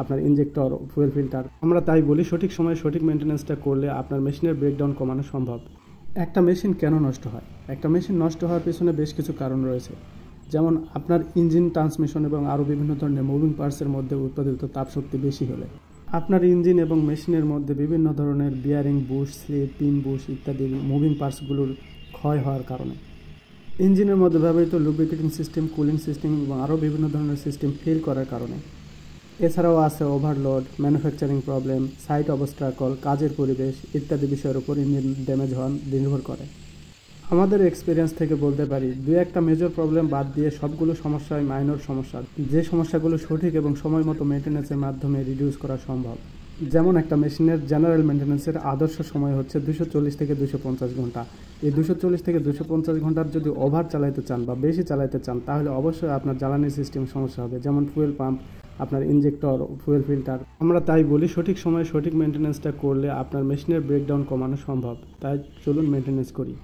আপনার injector, fuel filter. আমরা তাই বলি সঠিক সময়ে সঠিক মেনটেন্যান্সটা করলে আপনার মেশিনের ব্রেকডাউন কমানো সম্ভব। একটা মেশিন কেন নষ্ট হয়? একটা মেশিন নষ্ট হওয়ার পেছনে বেশ কিছু কারণ রয়েছে। যেমন আপনার ইঞ্জিন, ট্রান্সমিশন এবং আরও বিভিন্ন ধরনের মুভিং পার্টসের মধ্যে উৎপাদিত তাপশক্তি বেশি হলে, আপনার ইঞ্জিন এবং মেশিনের মধ্যে বিভিন্ন ধরনের bearing, bush, slip, pin bush ইত্যাদি মুভিং পার্টসগুলোর ক্ষয় হওয়ার কারণে, ইঞ্জিনের মধ্যে ব্যবহৃত লুব্রিকেটিং সিস্টেম, কুলিং সিস্টেম এবং আরও বিভিন্ন ধরনের সিস্টেম ফেল করার কারণে। এছাড়াও আছে overload, manufacturing problem, site obstacle, কাজের পরিবেশ ইত্যাদি বিষয়ের উপর ইঞ্জিন ড্যামেজ হওয়া নির্ভর করে। আমাদের এক্সপিরিয়েন্স থেকে বলতে পারি, দু একটা মেজর প্রবলেম বাদ দিয়ে সবগুলো সমস্যাই মাইনর সমস্যা, যে সমস্যাগুলো সঠিক এবং সময় মতো মেনটেন্যান্সের মাধ্যমে রিডিউস করা সম্ভব। যেমন একটা মেশিনের জেনারেল মেনটেন্যান্সের আদর্শ সময় হচ্ছে 240 থেকে 250 ঘন্টা। এই 240 থেকে 250 ঘন্টার যদি ওভার চালাইতে চান বা বেশি চালাইতে চান, তাহলে অবশ্যই আপনার জ্বালানি সিস্টেম সমস্যা হবে, যেমন ফুয়েল পাম্প, আপনার ইনজেক্টর, ফুয়েল ফিল্টার। আমরা তাই বলি সঠিক সময়ে সঠিক মেনটেন্যান্সটা করলে আপনার মেশিনের ব্রেকডাউন কমানো সম্ভব। তাই চলুন মেনটেন্যান্স করি।